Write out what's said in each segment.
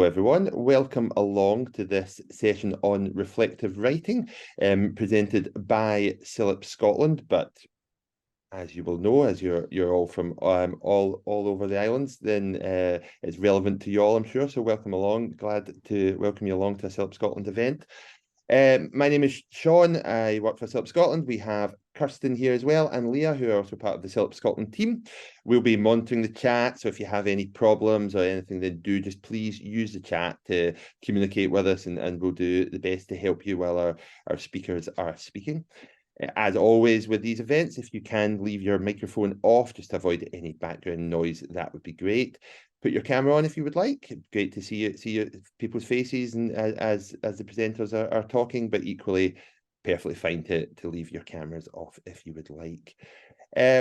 Hello everyone, welcome along to this session on reflective writing presented by CILIPS Scotland, but as you will know, as you're all from all over the islands, then it's relevant to you all, I'm sure. So welcome along, glad to welcome you along to a CILIPS Scotland event. My name is Sean, I work for CILIPS Scotland. We have Kirsten here as well, and Leah, who are also part of the CILIPS Scotland team. We'll be monitoring the chat, so if you have any problems or anything, then do just please use the chat to communicate with us, and we'll do the best to help you while our speakers are speaking. As always with these events, if you can leave your microphone off, just to avoid any background noise, that would be great. Put your camera on if you would like. Great to see people's faces and as the presenters are talking, but equally perfectly fine to leave your cameras off if you would like.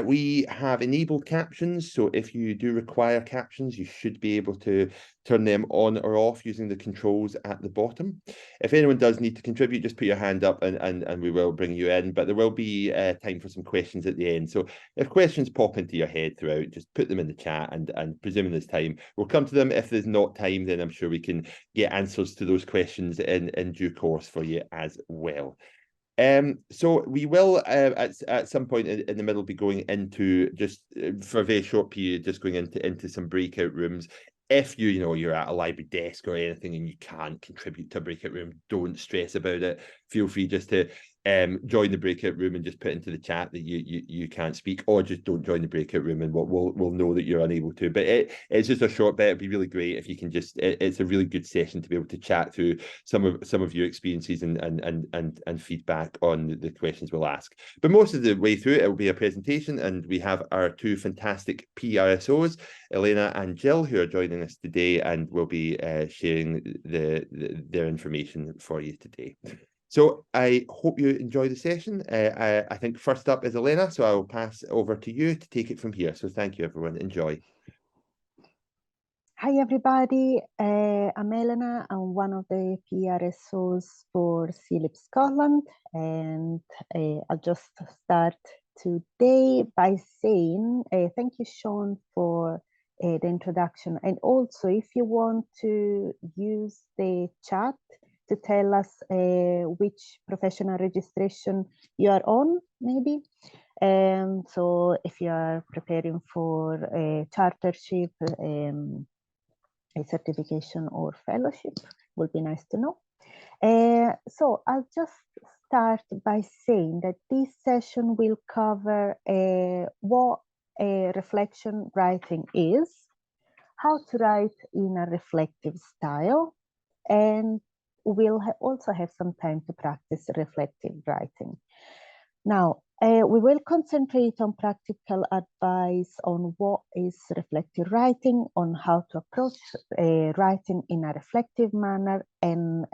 We have enabled captions, so if you do require captions, you should be able to turn them on or off using the controls at the bottom. If anyone does need to contribute, just put your hand up and we will bring you in, but there will be time for some questions at the end. So if questions pop into your head throughout, just put them in the chat, and presuming there's time, we'll come to them. If there's not time, then I'm sure we can get answers to those questions in due course for you as well. So we will at some point in the middle be going into, just for a very short period, just going into some breakout rooms. If you're at a library desk or anything and you can't contribute to a breakout room, don't stress about it. Feel free just to join the breakout room and just put into the chat that you can't speak, or just don't join the breakout room and we'll know that you're unable to. But it's just a short bit. It'd be really great if you can just. It's a really good session to be able to chat through some of your experiences and feedback on the questions we'll ask. But most of the way through it will be a presentation, and we have our two fantastic PRSOs, Elena and Jill, who are joining us today, and will be sharing their information for you today. So I hope you enjoy the session. I think first up is Elena, so I will pass over to you to take it from here. So thank you, everyone. Enjoy. Hi, everybody. I'm Elena. I'm one of the PRSOs for CILIP Scotland, and I'll just start today by saying thank you, Sean, for the introduction. And also, if you want to use the chat to tell us which professional registration you are on, maybe. So if you are preparing for a chartership, a certification or fellowship, would be nice to know. So I'll just start by saying that this session will cover what reflection writing is, how to write in a reflective style, and we'll also have some time to practice reflective writing. Now, we will concentrate on practical advice on what is reflective writing, on how to approach writing in a reflective manner, and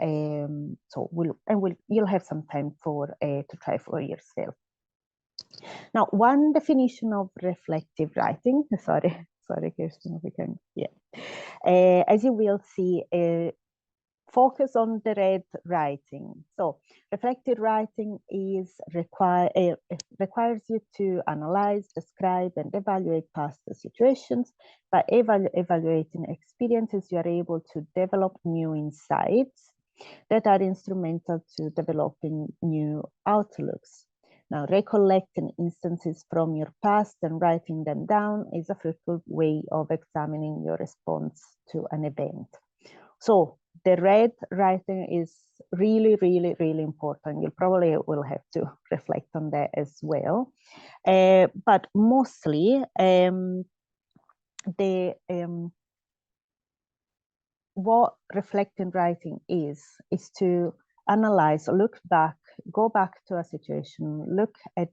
you'll have some time to try for yourself. Now, one definition of reflective writing. Sorry, Kirsten, if we can. Yeah, as you will see. Focus on the red writing. So reflective writing requires you to analyze, describe, and evaluate past situations. By evaluating experiences, you are able to develop new insights that are instrumental to developing new outlooks. Now, recollecting instances from your past and writing them down is a fruitful way of examining your response to an event. So the red writing is really, really, really important. You probably will have to reflect on that as well. But mostly, what reflecting writing is to analyze, look back, go back to a situation, look at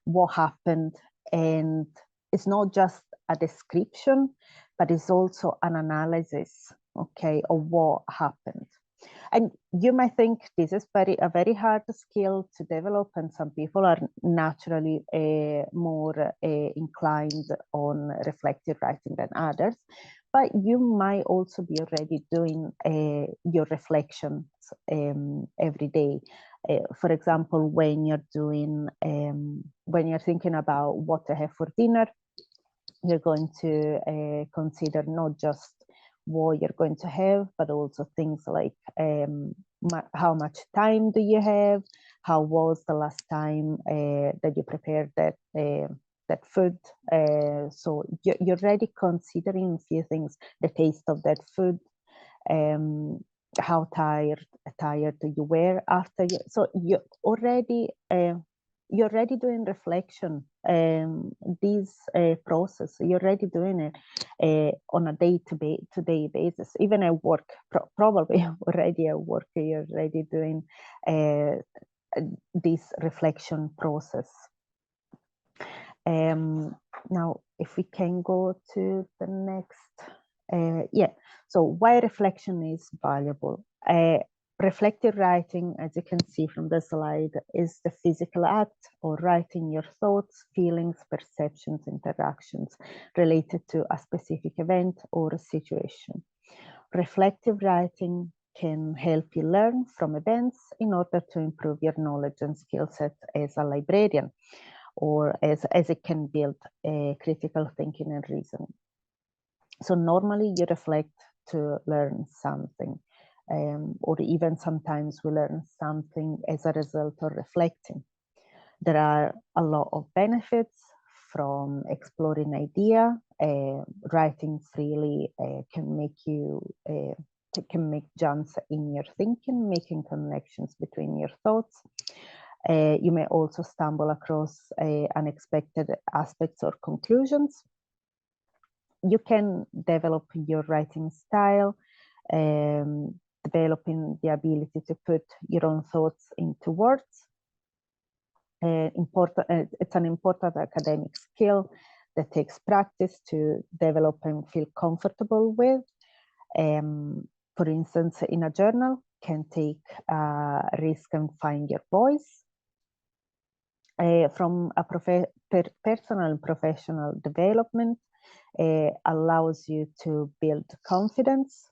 what happened, and it's not just a description, but it's also an analysis, okay, of what happened. And you might think this is a very hard skill to develop, and some people are naturally more inclined on reflective writing than others. But you might also be already doing your reflections every day. For example, when you're thinking about what to have for dinner, you're going to consider not just what you're going to have, but also things like how much time do you have, how was the last time that you prepared that that food. So you're already considering a few things: the taste of that food, how tired you were after you. So you're already doing reflection. This process, you're already doing it on a day-to-day basis. Even at work, probably already at work, you're already doing this reflection process. Now, if we can go to the next, yeah. So why reflection is valuable? Reflective writing, as you can see from the slide, is the physical act of writing your thoughts, feelings, perceptions, interactions related to a specific event or a situation. Reflective writing can help you learn from events in order to improve your knowledge and skill set as a librarian, or as it can build critical thinking and reasoning. So normally you reflect to learn something, or even sometimes we learn something as a result of reflecting. There are a lot of benefits from exploring idea. Writing freely can make you can make jumps in your thinking, making connections between your thoughts. You may also stumble across unexpected aspects or conclusions. You can develop your writing style, developing the ability to put your own thoughts into words. It's an important academic skill that takes practice to develop and feel comfortable with. For instance, in a journal, can take risk and find your voice. From a personal and professional development, allows you to build confidence.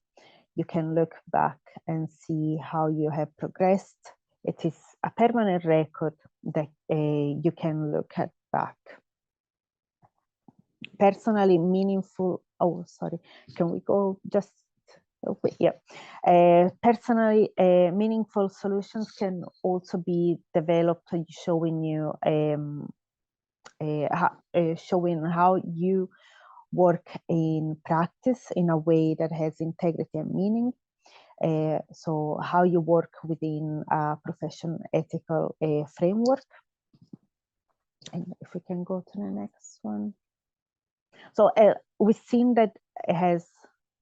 You can look back and see how you have progressed. It is a permanent record that you can look at back. Personally meaningful, oh, sorry, can we go just, okay, yeah. Personally meaningful solutions can also be developed, showing you, showing how you work in practice in a way that has integrity and meaning. So how you work within a profession ethical framework. And if we can go to the next one. So we've seen that it has,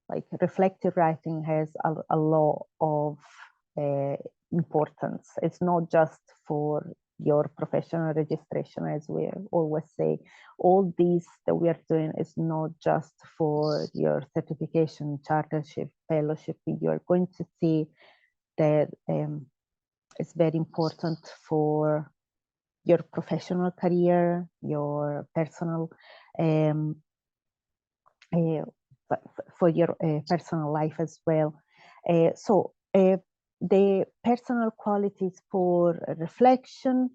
like, reflective writing has a lot of importance. It's not just for your professional registration, as we always say. All these that we are doing is not just for your certification, chartership, fellowship. You're going to see that it's very important for your professional career, your personal, for your personal life as well. So the personal qualities for reflection,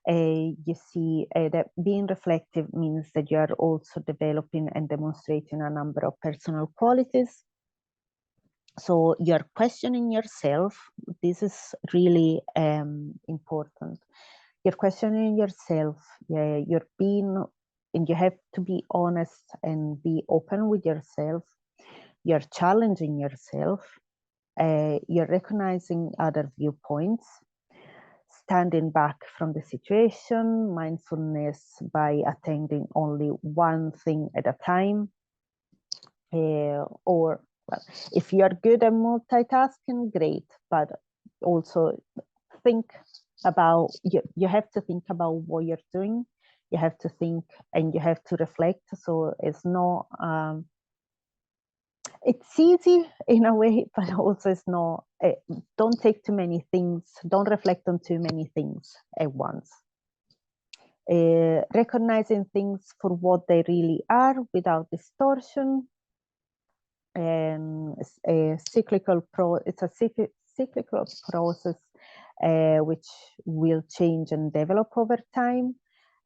you see that being reflective means that you are also developing and demonstrating a number of personal qualities. So you're questioning yourself. This is really important. You're questioning yourself. You're being, and you have to be honest and be open with yourself. You're challenging yourself. You're recognizing other viewpoints, standing back from the situation, mindfulness by attending only one thing at a time. Or, well, if you're good at multitasking, great, but also think about, you have to think about what you're doing. You have to think and you have to reflect. So it's not, it's easy in a way, but also it's not, don't take too many things, don't reflect on too many things at once. Recognizing things for what they really are without distortion. And it's a cyclical process which will change and develop over time,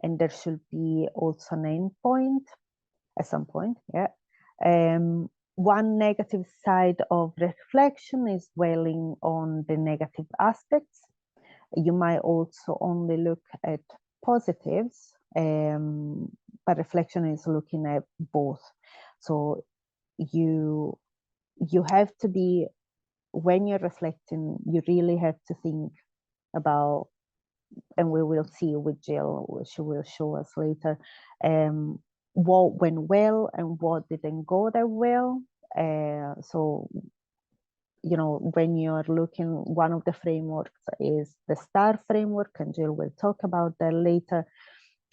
and there should be also an end point at some point. Yeah. one negative side of reflection is dwelling on the negative aspects. You might also only look at positives, but reflection is looking at both. So you have to be, when you're reflecting, you really have to think about, and we will see with Jill, she will show us later, what went well and what didn't go that well. So, you know, when you're looking, one of the frameworks is the STAR framework, and Jill will talk about that later.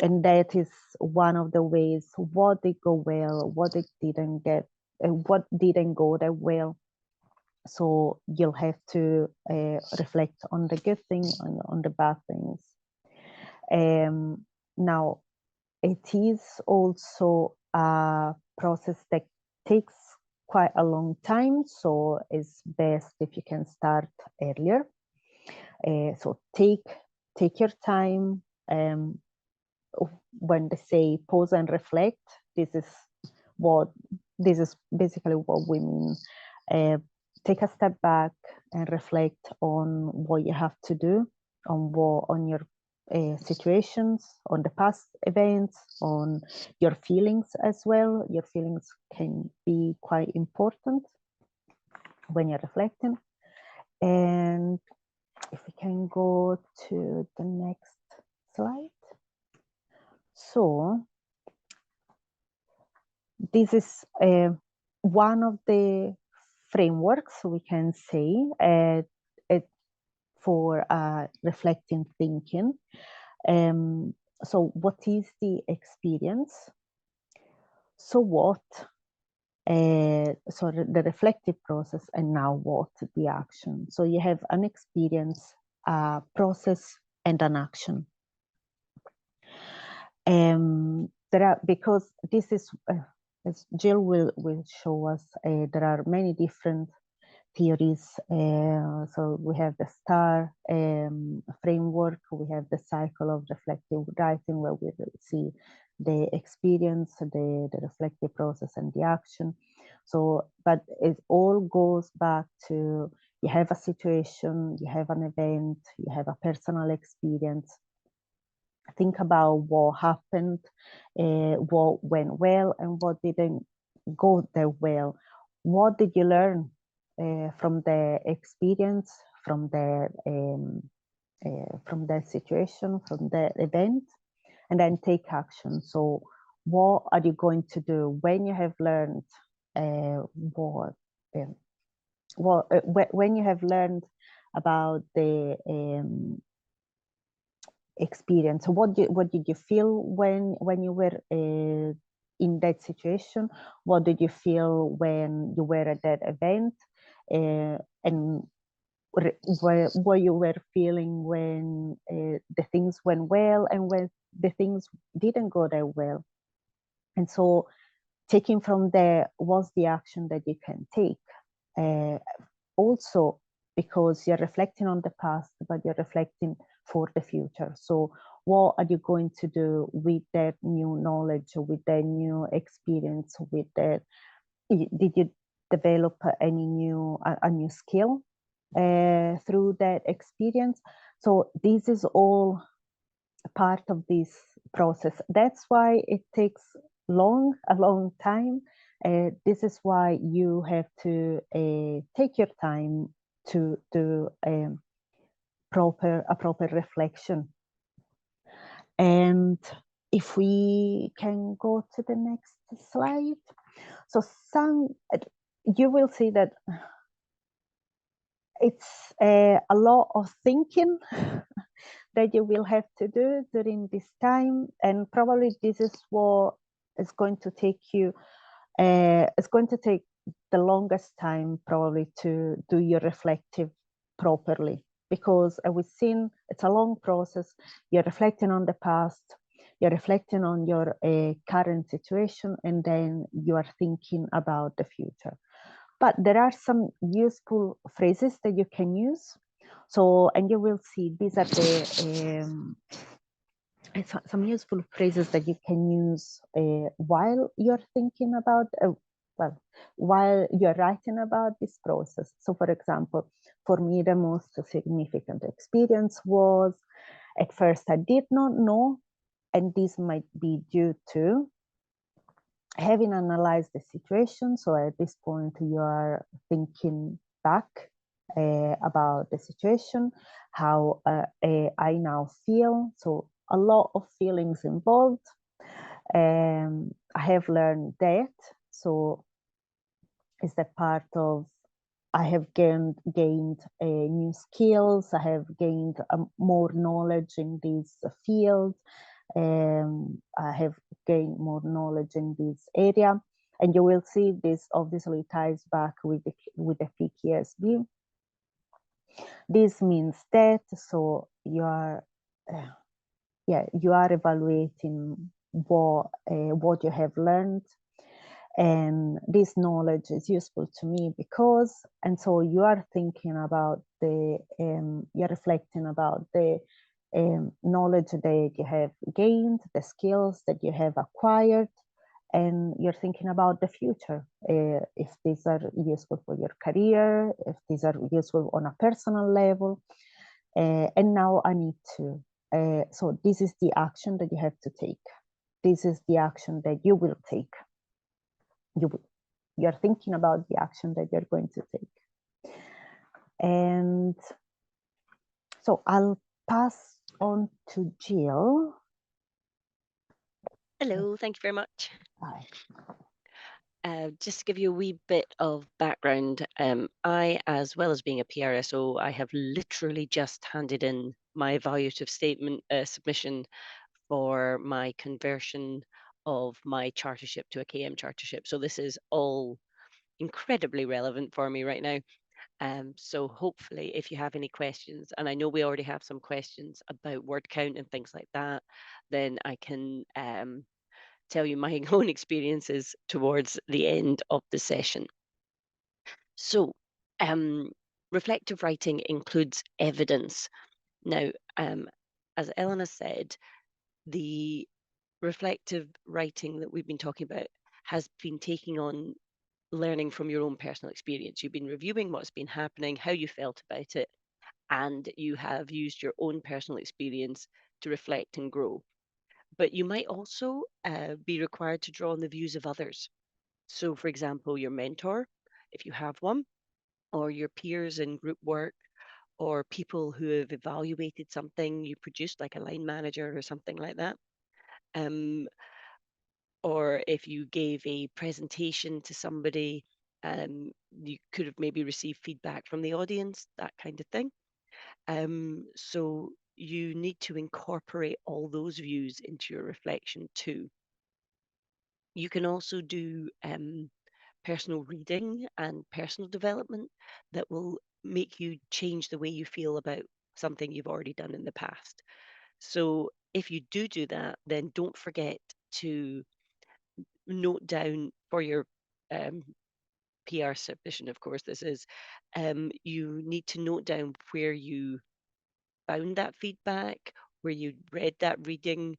And that is one of the ways, what did go well, what it didn't get, what didn't go that well. So you'll have to reflect on the good things and on the bad things. Now, it is also a process that takes quite a long time, so it's best if you can start earlier. So take your time. When they say pause and reflect, this is basically what we mean. Take a step back and reflect on what you have to do, on your situations, on the past events, on your feelings as well. Your feelings can be quite important when you're reflecting. And if we can go to the next slide. So this is one of the frameworks, we can say, for reflecting thinking. So what is the experience? So what? So the reflective process, and now what? The action. So you have an experience, a process, and an action. Because this is, as Jill will show us, there are many different theories. So we have the STAR framework, we have the cycle of reflective writing, where we see the experience, the reflective process, and the action. So, but it all goes back to, you have a situation, you have an event, you have a personal experience. Think about what happened, what went well, and what didn't go that well. What did you learn from the experience, from the situation, from the event, and then take action. So what are you going to do when you have learned when you have learned about the experience? So what did you feel when you were in that situation? What did you feel when you were at that event? And what you were feeling when the things went well and when the things didn't go that well? And so taking from there, what's the action that you can take? Also, because you're reflecting on the past, but you're reflecting for the future. So what are you going to do with that new knowledge, with that new experience, with that? Did you develop a new skill through that experience? So this is all part of this process. That's why it takes a long time. This is why you have to take your time to do a proper reflection. And if we can go to the next slide. So you will see that it's a lot of thinking that you will have to do during this time, and probably this is what is going to take you, it's going to take the longest time probably to do your reflective properly, because we've seen it's a long process. You're reflecting on the past, you're reflecting on your current situation, and then you are thinking about the future. But there are some useful phrases that you can use. So, and you will see these are the some useful phrases that you can use while you're thinking about, well, while you're writing about this process. So, for example, for me, the most significant experience was at first I did not know, and this might be due to having analyzed the situation. So, at this point, you are thinking back about the situation, how I now feel. So, a lot of feelings involved. I have learned that. So, is that part of I have gained new skills. I have gained more knowledge in this field. I have gained more knowledge in this area, and you will see this obviously ties back with the PKSB. This means that you are, you are evaluating what you have learned, and this knowledge is useful to me because, and so you are thinking about you're reflecting about the knowledge that you have gained, the skills that you have acquired, and you're thinking about the future, if these are useful for your career, if these are useful on a personal level. And now I need to, so this is the action that you have to take. This is the action that you will take. You're thinking about the action that you're going to take. And so I'll pass on to Jill. Hello, thank you very much. Hi. Just to give you a wee bit of background, I, as well as being a PRSO, I have literally just handed in my evaluative statement submission for my conversion of my chartership to a KM chartership. So this is all incredibly relevant for me right now. So hopefully, if you have any questions, and I know we already have some questions about word count and things like that, then I can tell you my own experiences towards the end of the session. So, reflective writing includes evidence. Now, as Elena said, the reflective writing that we've been talking about has been taking on learning from your own personal experience. You've been reviewing what's been happening, how you felt about it, and you have used your own personal experience to reflect and grow. But you might also be required to draw on the views of others. So, for example, your mentor, if you have one, or your peers in group work, or people who have evaluated something you produced, like a line manager or something like that. Or if you gave a presentation to somebody, you could have maybe received feedback from the audience, that kind of thing. So you need to incorporate all those views into your reflection too. You can also do personal reading and personal development that will make you change the way you feel about something you've already done in the past. So if you do that, then don't forget to note down for your PR submission, of course, this is, you need to note down where you found that feedback, where you read that reading.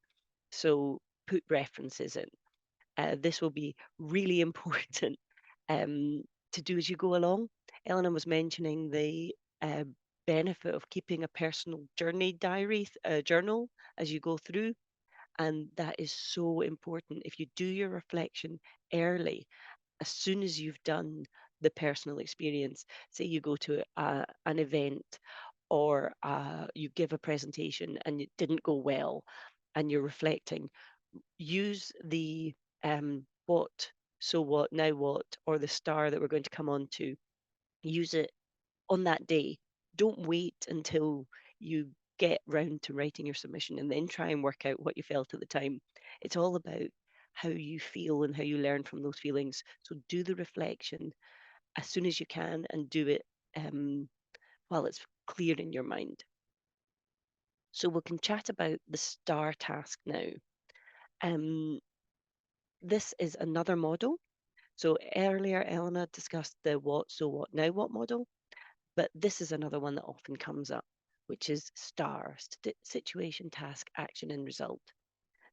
So put references in. This will be really important to do as you go along. Eleanor was mentioning the benefit of keeping a personal journey diary, journal as you go through. And that is so important. If you do your reflection early, as soon as you've done the personal experience, say you go to an event or you give a presentation and it didn't go well and you're reflecting, use the what, so what, now what, or the star that we're going to come on to. Use it on that day. Don't wait until you get round to writing your submission and then try and work out what you felt at the time. It's all about how you feel and how you learn from those feelings. So do the reflection as soon as you can and do it while it's clear in your mind. So we can chat about the STAR task now. This is another model. So earlier, Eleanor discussed the what, so what, now what model, but this is another one that often comes up, which is STAR, situation, task, action, and result.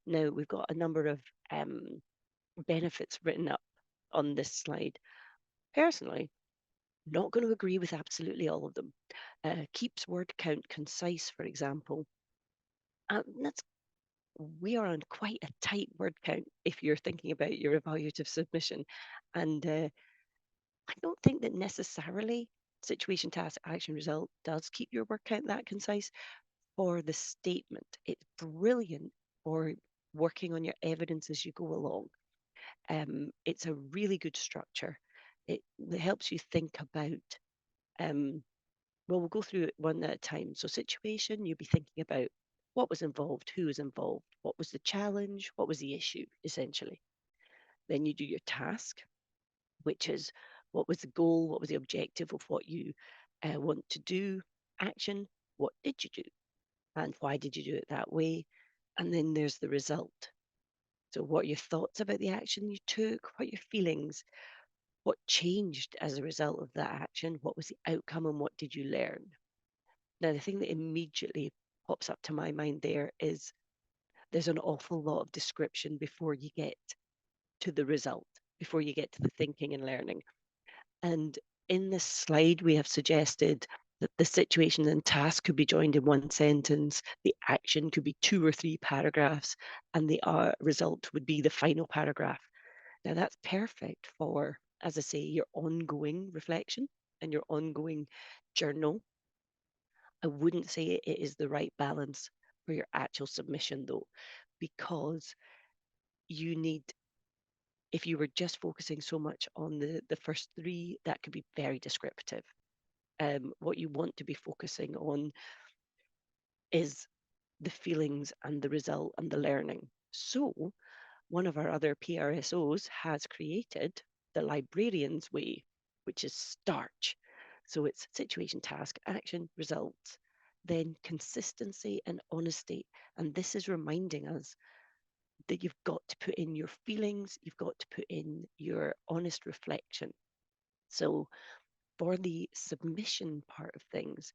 Now we've got a number of benefits written up on this slide. Personally, not going to agree with absolutely all of them. Keeps word count concise, for example. We are on quite a tight word count if you're thinking about your evaluative submission. And I don't think that necessarily situation, task, action, result does keep your word count that concise. For the statement, it's brilliant for working on your evidence as you go along. It's a really good structure. It helps you think about, well, we'll go through it one at a time. So situation, you'll be thinking about what was involved, who was involved, what was the challenge, what was the issue, essentially. Then you do your task, which is what was the goal, what was the objective of what you want to do. Action, what did you do? And why did you do it that way? And then there's the result. So what are your thoughts about the action you took? What are your feelings? What changed as a result of that action? What was the outcome and what did you learn? Now, the thing that immediately pops up to my mind there is there's an awful lot of description before you get to the result, before you get to the thinking and learning. And in this slide, we have suggested that the situation and task could be joined in one sentence, the action could be 2 or 3 paragraphs, and the result would be the final paragraph. Now, that's perfect for, as I say, your ongoing reflection and your ongoing journal. I wouldn't say it is the right balance for your actual submission, though, because you need, if you were just focusing so much on the first 3, that could be very descriptive. What you want to be focusing on is the feelings and the result and the learning. So one of our other PRSOs has created the librarian's way, which is STARCH. So it's situation, task, action, results, then consistency and honesty. And this is reminding us that you've got to put in your feelings, you've got to put in your honest reflection. So for the submission part of things,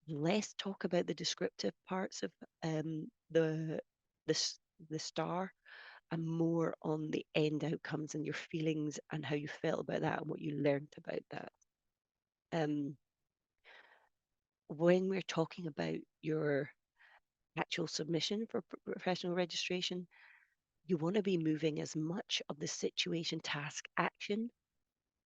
less talk about the descriptive parts of the star, and more on the end outcomes and your feelings and how you felt about that and what you learned about that. When we're talking about your actual submission for professional registration, you want to be moving as much of the situation, task, action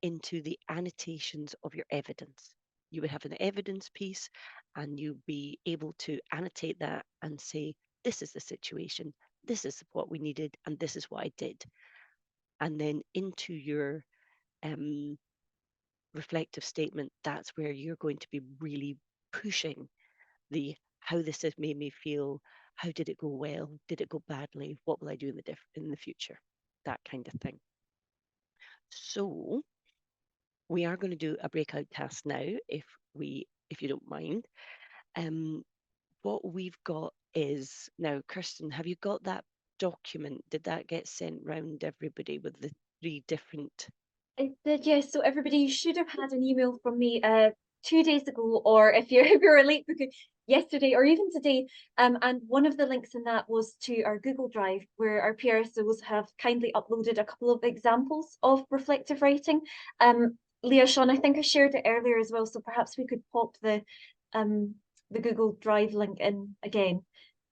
into the annotations of your evidence. You would have an evidence piece and you'd be able to annotate that and say, this is the situation, this is what we needed, and this is what I did. And then into your reflective statement, that's where you're going to be really pushing the how this has made me feel, how did it go well, did it go badly, what will I do in the future, that kind of thing. So we are going to do a breakout task now, if you don't mind. What we've got is, now Kirsten, have you got that document? Did that get sent round everybody with the 3 different? It did, yes. So everybody should have had an email from me 2 days ago, or if you're a late booker, yesterday or even today. And one of the links in that was to our Google Drive, where our PRSOs have kindly uploaded a couple of examples of reflective writing. Leah, Sean, I think I shared it earlier as well, so perhaps we could pop the Google Drive link in again,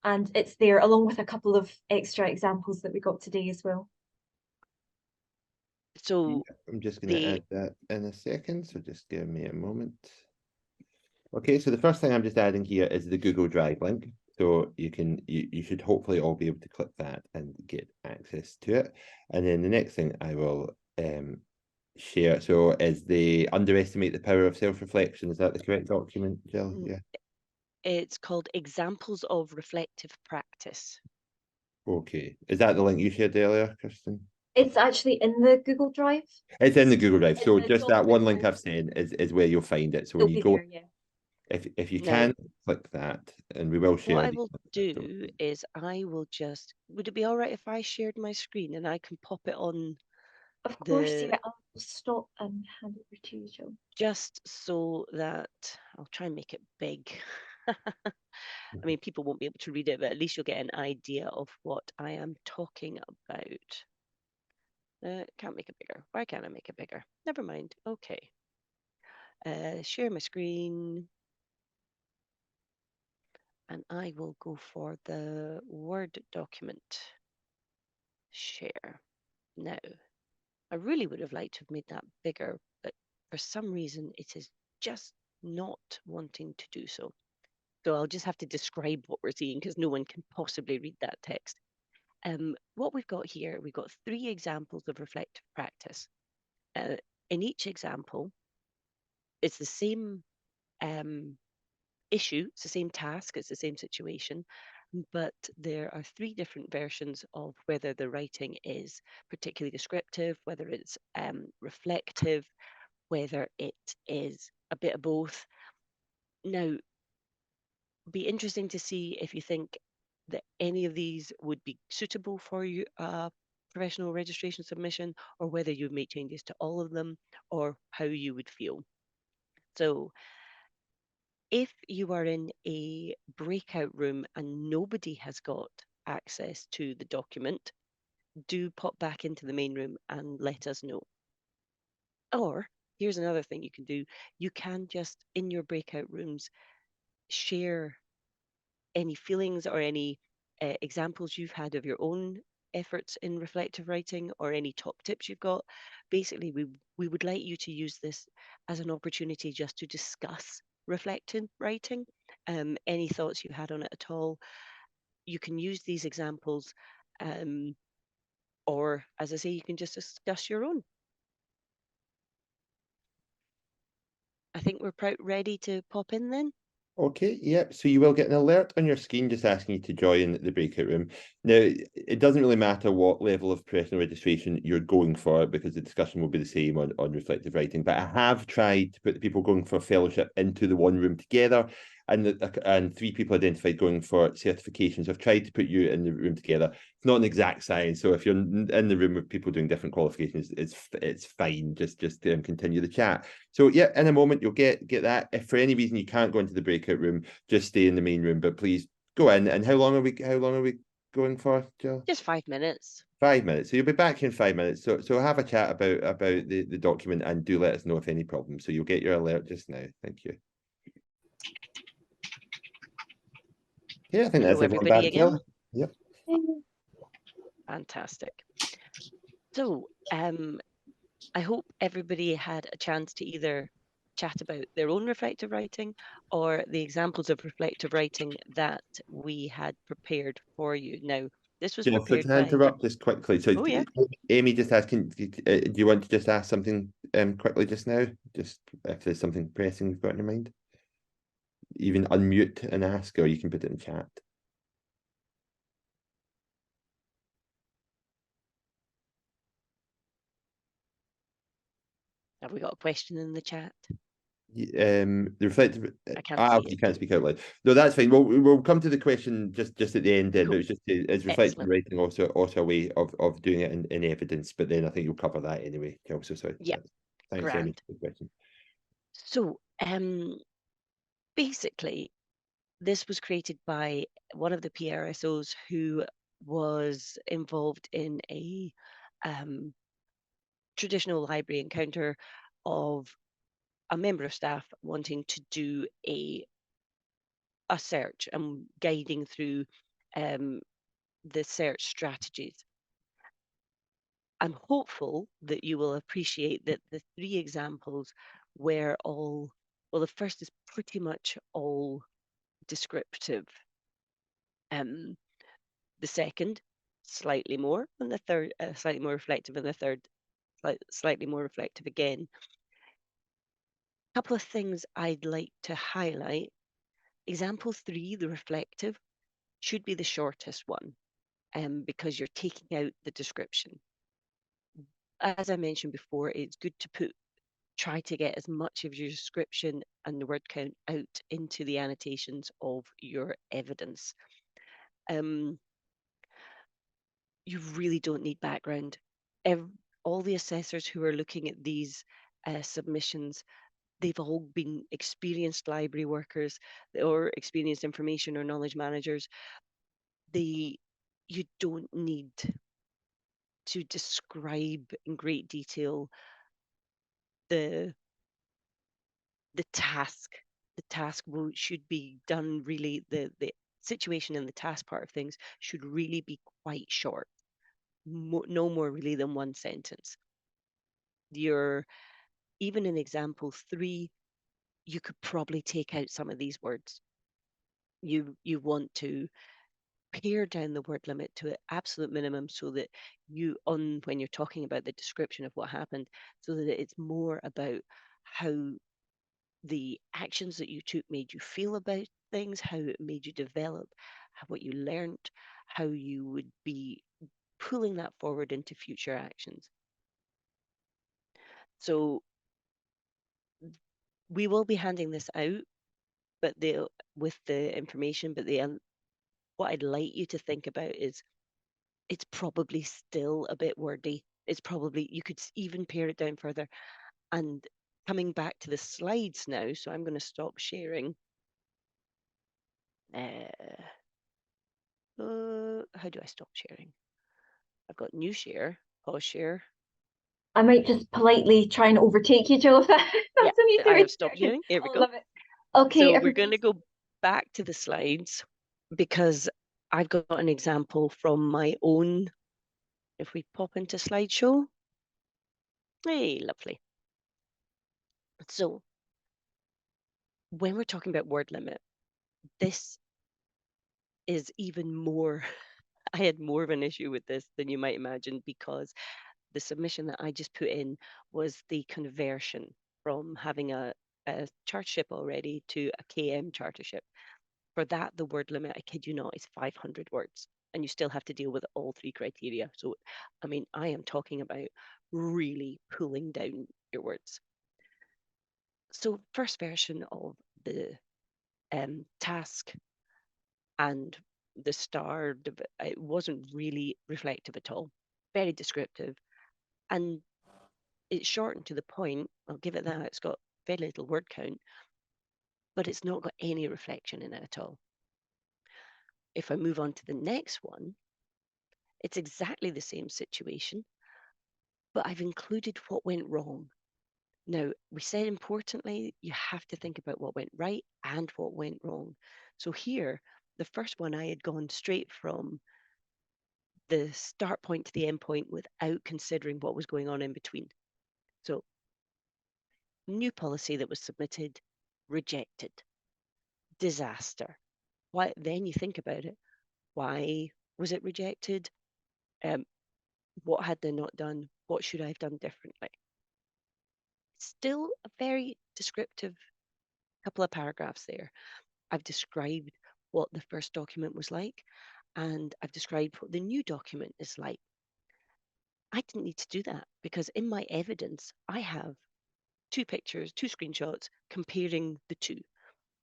and it's there along with a couple of extra examples that we got today as well. So I'm just going to add that in a second, so just give me a moment. Okay, so the first thing I'm just adding here is the Google Drive link. So you should hopefully all be able to click that and get access to it. And then the next thing I will share, so is the Underestimate the Power of Self-Reflection. Is that the correct document, Jill? Yeah. It's called Examples of Reflective Practice. Okay. Is that the link you shared earlier, Kirsten? It's actually in the Google Drive. It's in the Google Drive. It's So the just that one link document I've sent is where you'll find it. So when It'll you be go, there, yeah. if you Now, can, click that, and we will share. What I will do is I will just, would it be all right if I shared my screen and I can pop it on? Of course, yeah. I'll stop and hand it over to you, Jill. Just so that, I'll try and make it big. I mean, people won't be able to read it, but at least you'll get an idea of what I am talking about. Can't make it bigger. Why can't I make it bigger? Never mind. Okay. Share my screen. And I will go for the Word document. Share. Now, I really would have liked to have made that bigger, but for some reason it is just not wanting to do so. So I'll just have to describe what we're seeing because no one can possibly read that text. What we've got here, we've got 3 examples of reflective practice. In each example, it's the same issue, it's the same task, it's the same situation, but there are 3 different versions of whether the writing is particularly descriptive, whether it's reflective, whether it is a bit of both. Now, be interesting to see if you think that any of these would be suitable for you, professional registration submission, or whether you'd make changes to all of them, or how you would feel. So if you are in a breakout room and nobody has got access to the document, do pop back into the main room and let us know. Or here's another thing you can do. You can just, in your breakout rooms, share any feelings or any examples you've had of your own efforts in reflective writing or any top tips you've got. Basically, we would like you to use this as an opportunity just to discuss reflective writing. Any thoughts you had on it at all. You can use these examples, or as I say, you can just discuss your own. I think we're ready to pop in then. Okay, yep. So you will get an alert on your screen just asking you to join the breakout room. Now, it doesn't really matter what level of professional registration you're going for because the discussion will be the same on reflective writing. But I have tried to put the people going for fellowship into the one room together, and 3 people identified going for certifications. I've tried to put you in the room together. It's not an exact science, so if you're in the room with people doing different qualifications, it's fine. Just continue the chat. So yeah, in a moment you'll get that. If for any reason you can't go into the breakout room, just stay in the main room. But please go in. And how long are we going for, Jill? Just 5 minutes. 5 minutes. So you'll be back in 5 minutes. So have a chat about the document and do let us know if any problems. So you'll get your alert just now. Thank you. Yeah, I think Hello, that's everyone everybody back, again. Jill. Yep. Fantastic. So, I hope everybody had a chance to either chat about their own reflective writing or the examples of reflective writing that we had prepared for you. Now, this was Jill, so prepared can I by... interrupt just quickly? So Oh, yeah. Amy just asking, do you want to just ask something quickly just now? Just if there's something pressing you've got in your mind? Even unmute and ask, or you can put it in chat. Have we got a question in the chat? The reflective. I can't see You it. can't speak out loud. No, that's fine. We'll come to the question just at the end then. Cool. But it's just is reflective Excellent. writing also a way of doing it in evidence? But then I think you'll cover that anyway. Also, sorry. Yeah, Thanks, Amy. grand. Good question. So, basically, this was created by one of the PRSOs who was involved in a traditional library encounter of a member of staff wanting to do a search and guiding through the search strategies. I'm hopeful that you will appreciate that the 3 examples were all, well, the first is pretty much all descriptive. The second, slightly more, and the third, slightly more reflective, and the third, slightly more reflective again. A couple of things I'd like to highlight. Example 3, the reflective, should be the shortest one because you're taking out the description. As I mentioned before, it's good to try to get as much of your description and the word count out into the annotations of your evidence. You really don't need background. All the assessors who are looking at these submissions, they've all been experienced library workers or experienced information or knowledge managers. You don't need to describe in great detail the task. The task should be done really, the situation and the task part of things should really be quite short. No more really than one sentence. Even in example 3, you could probably take out some of these words. You want to pare down the word limit to an absolute minimum, so that when you're talking about the description of what happened, so that it's more about how the actions that you took made you feel about things, how it made you develop, what you learned, how you would be pulling that forward into future actions. So we will be handing this out, but with the information, but what I'd like you to think about is it's probably still a bit wordy. It's probably, you could even pare it down further. And coming back to the slides now, so I'm going to stop sharing. How do I stop sharing? I've got new share, pause share. I might just politely try and overtake you, Joe, if that's an easy I way have to stopped start. sharing. Here we I go. love it. Okay, so we're going to go back to the slides, because I've got an example from my own. If we pop into slideshow. Hey, lovely. So when we're talking about word limit, this is even more, I had more of an issue with this than you might imagine, because the submission that I just put in was the conversion from having a chartership already to a KM chartership. For that, the word limit, I kid you not, is 500 words. And you still have to deal with all 3 criteria. So, I mean, I am talking about really pulling down your words. So first version of the task and the star, it wasn't really reflective at all. Very descriptive. And it's short and to the point. I'll give it that. It's got very little word count, but it's not got any reflection in it at all. If I move on to the next one, it's exactly the same situation, but I've included what went wrong. Now, we said importantly, you have to think about what went right and what went wrong. So here, the first one, I had gone straight from the start point to the end point without considering what was going on in between. So, new policy that was submitted, rejected, disaster. Why? Then you think about it. Why was it rejected? What had they not done? What should I have done differently? Still a very descriptive couple of paragraphs there. I've described what the first document was like, and I've described what the new document is like. I didn't need to do that, because in my evidence, I have 2 pictures, 2 screenshots comparing the 2.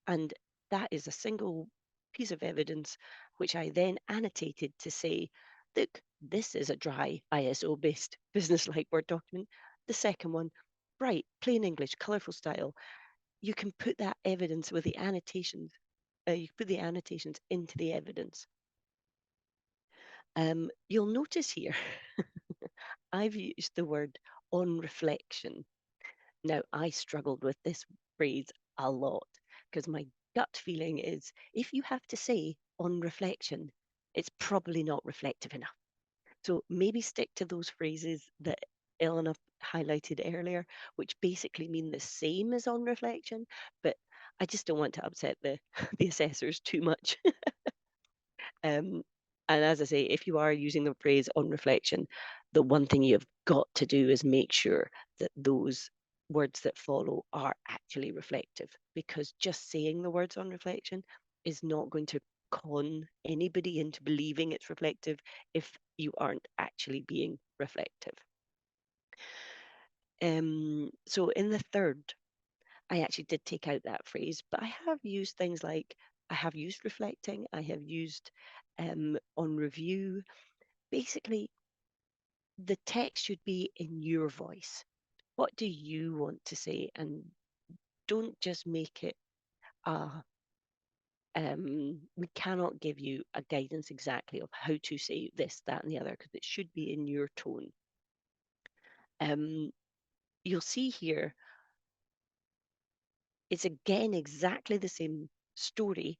And that is a single piece of evidence, which I then annotated to say, look, this is a dry ISO-based business-like Word document. The second one, bright, plain English, colourful style. You can put that evidence with the annotations. You put the annotations into the evidence. You'll notice here, I've used the word on reflection. Now, I struggled with this phrase a lot, because my gut feeling is if you have to say on reflection, it's probably not reflective enough. So maybe stick to those phrases that Eleanor highlighted earlier, which basically mean the same as on reflection, but I just don't want to upset the assessors too much. And as I say, if you are using the phrase on reflection, the one thing you've got to do is make sure that those words that follow are actually reflective, because just saying the words on reflection is not going to con anybody into believing it's reflective if you aren't actually being reflective. So in the third, I actually did take out that phrase, but I have used things like, I have used reflecting, I have used on review. Basically, the text should be in your voice. What do you want to say? And don't just make it a We cannot give you a guidance exactly of how to say this, that, and the other, because it should be in your tone. You'll see here, it's again exactly the same story,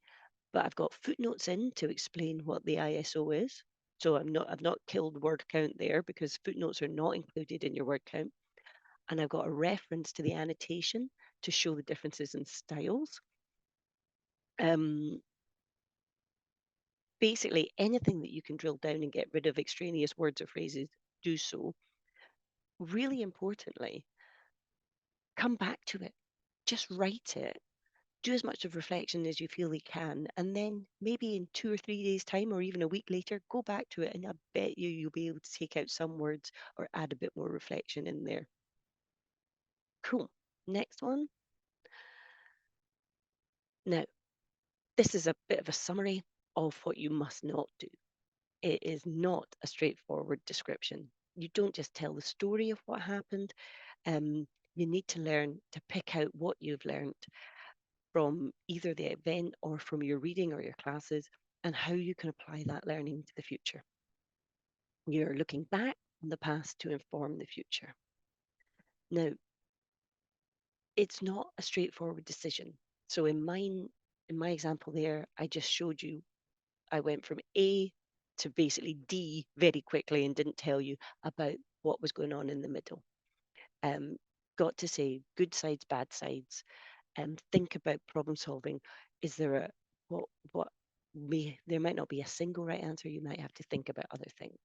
but I've got footnotes in to explain what the ISO is. So I've not killed word count there, because footnotes are not included in your word count. And I've got a reference to the annotation to show the differences in styles. Basically, anything that you can drill down and get rid of extraneous words or phrases, do so. Really importantly, come back to it. Just write it. Do as much of reflection as you feel you can, and then maybe in 2 or 3 days' time, or even a week later, go back to it, and I bet you'll be able to take out some words or add a bit more reflection in there. Cool. Next one. Now, this is a bit of a summary of what you must not do. It is not a straightforward description. You don't just tell the story of what happened. You need to learn to pick out what you've learned from either the event or from your reading or your classes, and how you can apply that learning to the future. You're looking back on the past to inform the future. Now, it's not a straightforward decision. So in my example there, I just showed you, I went from A to basically D very quickly and didn't tell you about what was going on in the middle. Got to say good sides, bad sides, and think about problem solving. Is there a there might not be a single right answer. You might have to think about other things.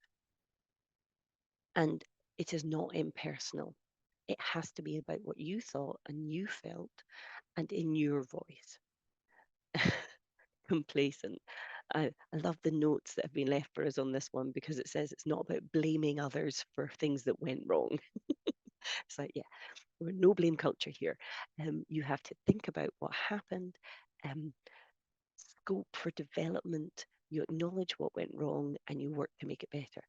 And it is not impersonal. It has to be about what you thought and you felt, and in your voice. Complacent. I love the notes that have been left for us on this one, because it says it's not about blaming others for things that went wrong. It's like, yeah, we're no blame culture here. You have to think about what happened, scope for development, you acknowledge what went wrong, and you work to make it better.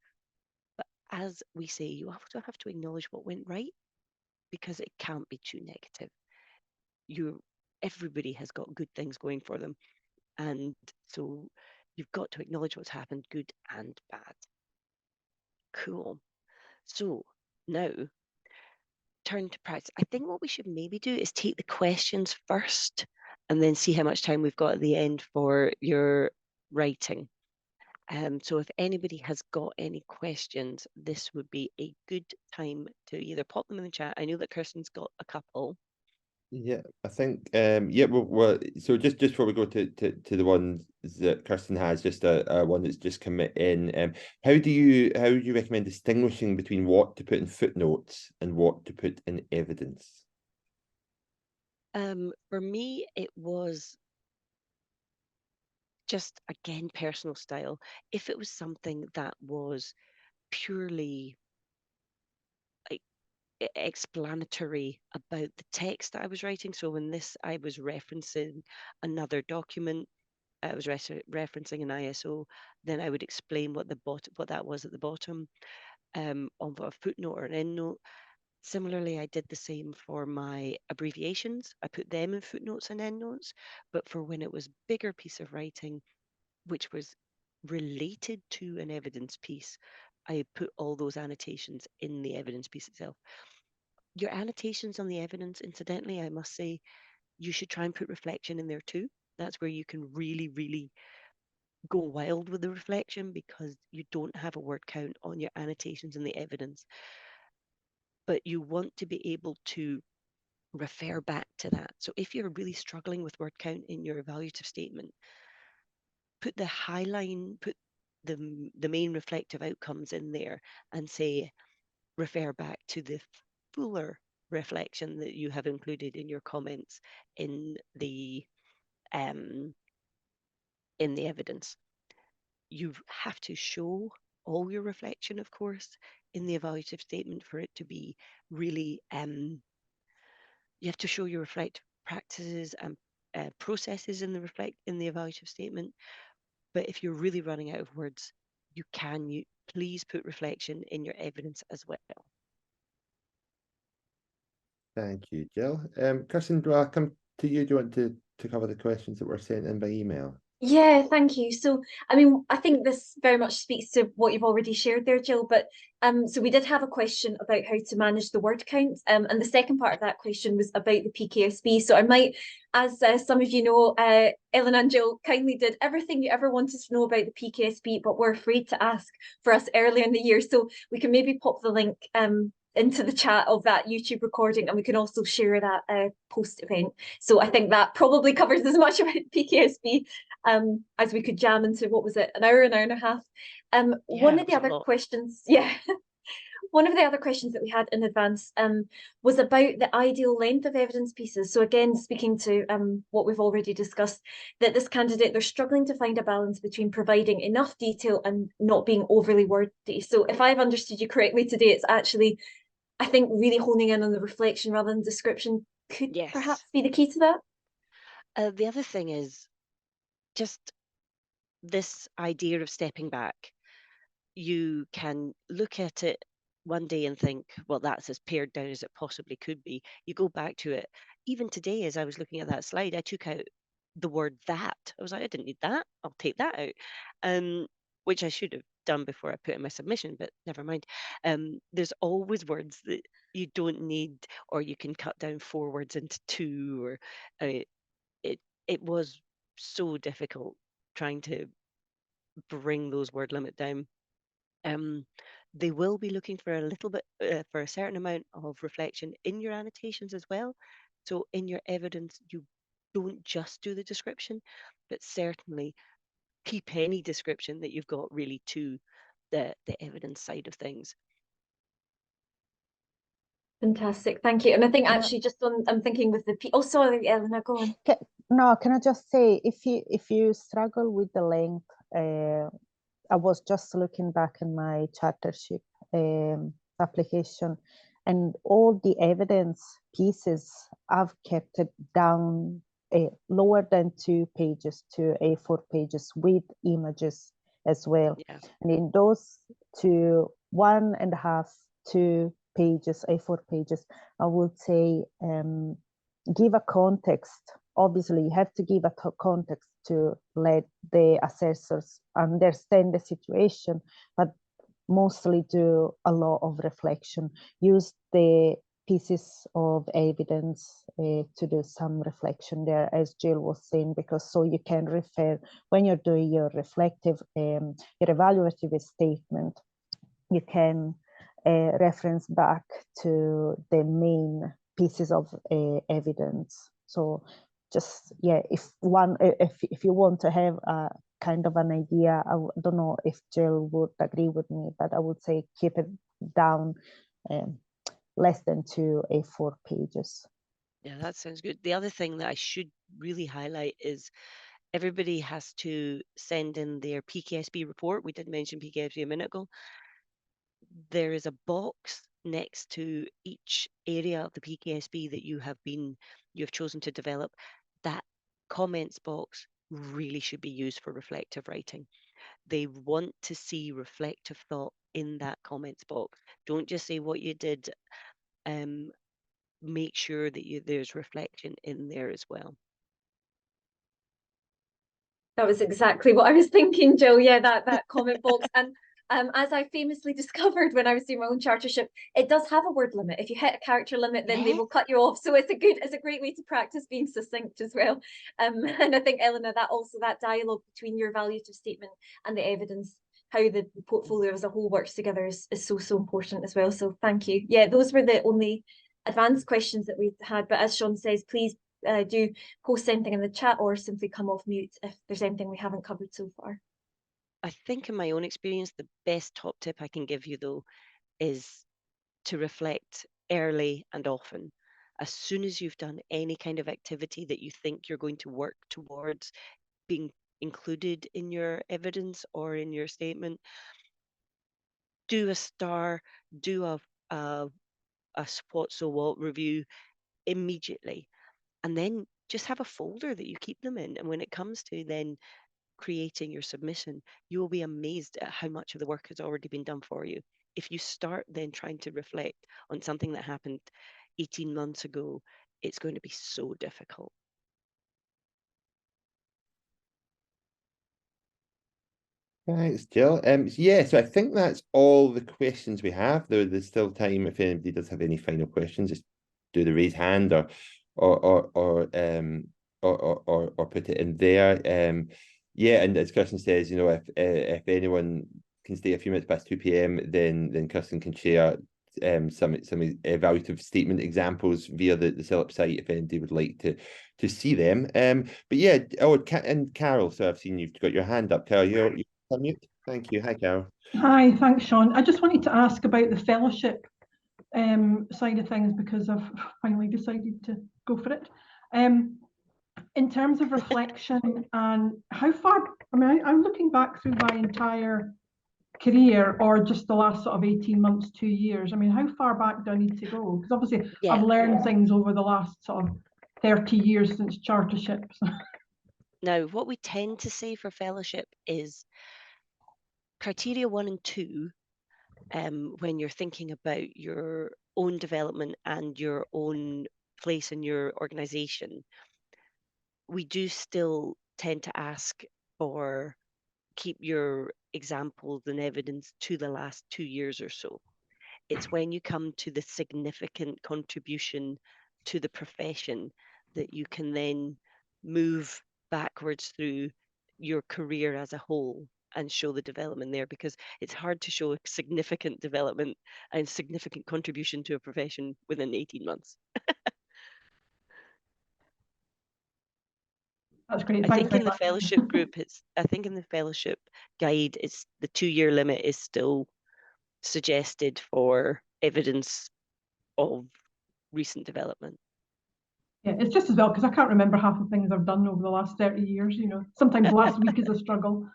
But as we say, you also have to acknowledge what went right, because it can't be too negative. Everybody has got good things going for them. And so you've got to acknowledge what's happened, good and bad. Cool. So now, turn to practice. I think what we should maybe do is take the questions first, and then see how much time we've got at the end for your writing. So if anybody has got any questions, this would be a good time to either pop them in the chat. I know that Kirsten's got a couple. Yeah, I think yeah, so just before we go to the ones that Kirsten has, just a one that's just come in. How do you recommend distinguishing between what to put in footnotes and what to put in evidence? For me, it was just, again, personal style. If it was something that was purely like explanatory about the text that I was writing, so in this I was referencing another document, I was referencing an ISO, then I would explain what that was at the bottom of a footnote or an endnote. Similarly, I did the same for my abbreviations. I put them in footnotes and endnotes, but for when it was bigger piece of writing, which was related to an evidence piece, I put all those annotations in the evidence piece itself. Your annotations on the evidence, incidentally, I must say, you should try and put reflection in there too. That's where you can really, really go wild with the reflection, because you don't have a word count on your annotations in the evidence. But you want to be able to refer back to that. So if you're really struggling with word count in your evaluative statement, put the highline, put the main reflective outcomes in there, and say, refer back to the fuller reflection that you have included in your comments in the evidence. You have to show all your reflection, of course, in the evaluative statement for it to be really, you have to show your reflective practices and processes in the evaluative statement. But if you're really running out of words, please put reflection in your evidence as well. Thank you, Jill. Kirsten, do I come to you. Do you want to cover the questions that were sent in by email? Yeah, thank you. So, I mean, I think this very much speaks to what you've already shared there, Jill. But so we did have a question about how to manage the word count, and the second part of that question was about the PKSB. So I might, as some of you know, Ellen and Jill kindly did everything you ever wanted to know about the PKSB, but were afraid to ask for us earlier in the year. So we can maybe pop the link into the chat of that YouTube recording, and we can also share that post event. So I think that probably covers as much about PKSB as we could jam into, what was it, an hour and a half. One of the other questions, one of the other questions that we had in advance was about the ideal length of evidence pieces. So again, speaking to what we've already discussed, that this candidate, they're struggling to find a balance between providing enough detail and not being overly wordy. So if I've understood you correctly today, it's actually, I think, really honing in on the reflection rather than description could perhaps be the key to that. The other thing is just this idea of stepping back. You can look at it one day and think, well, that's as pared down as it possibly could be. You go back to it. Even today, as I was looking at that slide, I took out the word that. I was like, I didn't need that. I'll take that out. Which I should have done before I put in my submission, but never mind. There's always words that you don't need, or you can cut down 4 words into 2, or it was so difficult trying to bring those word limit down. They will be looking for a little bit, for a certain amount of reflection in your annotations as well. So in your evidence, you don't just do the description, but certainly keep any description that you've got really to the evidence side of things. Fantastic, thank you. And I think actually just on, I'm thinking with the oh, sorry, Eleanor, go on. Can I just say, if you struggle with the length, I was just looking back in my chartership application, and all the evidence pieces, I've kept it down lower than 2 pages to A4 pages with images as well. Yeah. And in those 1.5 to 2 pages, A4 pages, I would say give a context. Obviously, you have to give a context to let the assessors understand the situation, but mostly do a lot of reflection. Use the pieces of evidence to do some reflection there, as Jill was saying, because so you can refer when you're doing your reflective, your evaluative statement, you can reference back to the main pieces of evidence. So just, if you want to have a kind of an idea, I don't know if Jill would agree with me, but I would say keep it down less than 2 A4 pages. Yeah, that sounds good. The other thing that I should really highlight is everybody has to send in their PKSB report. We did mention PKSB a minute ago. There is a box next to each area of the PKSB that you have chosen to develop. That comments box really should be used for reflective writing. They want to see reflective thought in that comments box. Don't just say what you did. Make sure that there's reflection in there as well. That was exactly what I was thinking, Jill. Yeah, that comment box. And as I famously discovered when I was doing my own chartership, it does have a word limit. If you hit a character limit, then they will cut you off. So it's a great way to practice being succinct as well. And I think, Eleanor, that dialogue between your evaluative statement and the evidence, how the portfolio as a whole works together is so important as well. So thank you. Yeah, those were the only advanced questions that we've had. But as Sean says, please do post anything in the chat or simply come off mute if there's anything we haven't covered so far. I think in my own experience, the best top tip I can give you, though, is to reflect early and often. As soon as you've done any kind of activity that you think you're going to work towards being included in your evidence or in your statement, do a star, do a what so what review immediately, and then just have a folder that you keep them in. And when it comes to then creating your submission, you will be amazed at how much of the work has already been done for you. If you start then trying to reflect on something that happened 18 months ago, it's going to be so difficult. Thanks, Jill. Yeah, so I think that's all the questions we have. There's still time if anybody does have any final questions, just do the raise hand or put it in there. Yeah, and as Kirsten says, you know, if anyone can stay a few minutes past 2 p.m., then Kirsten can share some evaluative statement examples via the CILIP site if anybody would like to see them. But yeah, and Carol, so I've seen you've got your hand up. Carol, you're unmute. Thank you. Hi, Carol. Hi, thanks, Sean. I just wanted to ask about the fellowship side of things because I've finally decided to go for it. In terms of reflection and how far, I mean, I'm looking back through my entire career or just the last sort of 18 months, 2 years. I mean, how far back do I need to go? Because obviously I've learned things over the last sort of 30 years since chartership. Now, what we tend to say for fellowship is criteria 1 and 2, when you're thinking about your own development and your own place in your organization, we do still tend to ask for keep your examples and evidence to the last 2 years or so. It's when you come to the significant contribution to the profession that you can then move backwards through your career as a whole and show the development there, because it's hard to show a significant development and significant contribution to a profession within 18 months. That's great. I think in the fellowship group, I think in the fellowship guide, it's the 2-year limit is still suggested for evidence of recent development. Yeah, it's just as well because I can't remember half the things I've done over the last 30 years, you know. Sometimes last week is a struggle.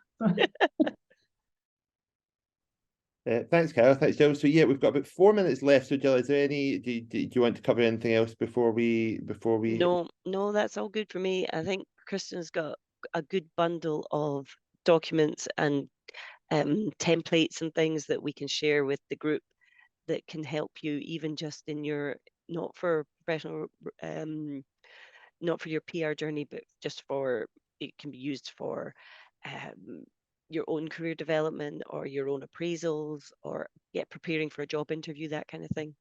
Thanks, Carol. Thanks, Jill. So yeah, we've got about 4 minutes left. So Jill, is there any? Do you want to cover anything else before we? No, that's all good for me. I think Kristen's got a good bundle of documents and templates and things that we can share with the group that can help you, even just in your not for professional, not for your PR journey, but just for it can be used for your own career development or your own appraisals or preparing for a job interview, that kind of thing.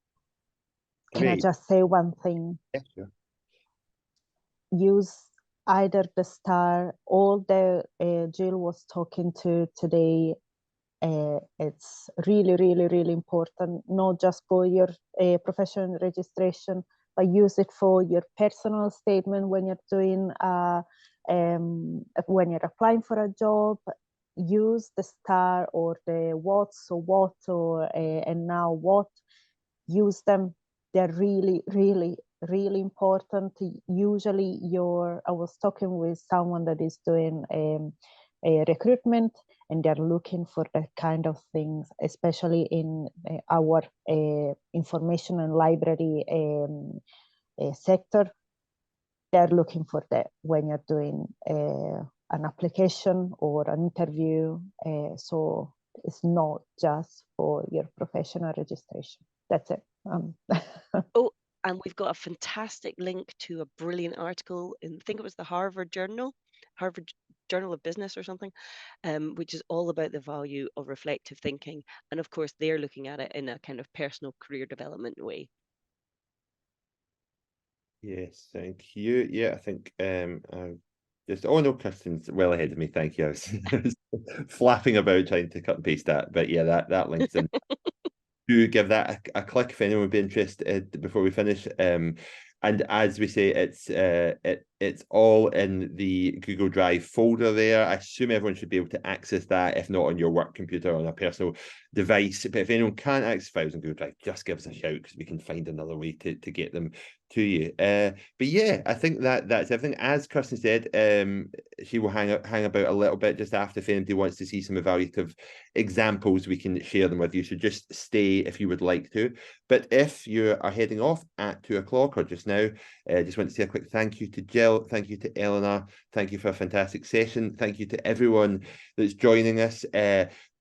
Can I just say one thing? Yeah, sure. Use either the STAR or the Jill was talking to today. It's really, really, really important, not just for your professional registration, but use it for your personal statement when you're doing, when you're applying for a job. Use the STAR or the what, so what, or and now what. Use them. They're really, really, really important. Usually I was talking with someone that is doing a recruitment, and they're looking for that kind of things, especially in our information and library sector. They're looking for that when you're doing an application or an interview. So it's not just for your professional registration. That's it. Oh, and we've got a fantastic link to a brilliant article in, I think it was the Harvard Journal of Business or something, which is all about the value of reflective thinking. And of course, they're looking at it in a kind of personal career development way. Yes, thank you. Yeah, I think oh no, Kirsten's well ahead of me. Thank you. I was flapping about trying to cut and paste that, but yeah, that link's in. Do give that a click if anyone would be interested before we finish. And as we say, it's all in the Google Drive folder there. I assume everyone should be able to access that, if not on your work computer, on a personal device. But if anyone can't access files on Google Drive, just give us a shout because we can find another way to get them to you. But yeah, I think that's everything. As Kirsten said, she will hang about a little bit just after. If anybody wants to see some evaluative examples, we can share them with you. So just stay if you would like to. But if you are heading off at 2 o'clock or just now, just want to say a quick thank you to Jill, thank you to Eleanor, thank you for a fantastic session, thank you to everyone that's joining us.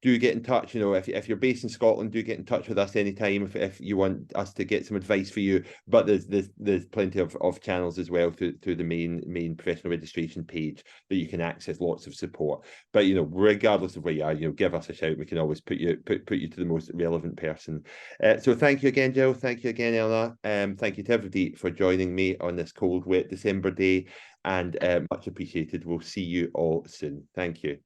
do get in touch. You know, if you're based in Scotland, do get in touch with us anytime if you want us to get some advice for you. But there's plenty of channels as well through the main professional registration page that you can access lots of support. But you know, regardless of where you are, you know, give us a shout. We can always put you to the most relevant person. So thank you again, Jill. Thank you again, Eleanor. Thank you to everybody for joining me on this cold, wet December day, and much appreciated. We'll see you all soon. Thank you.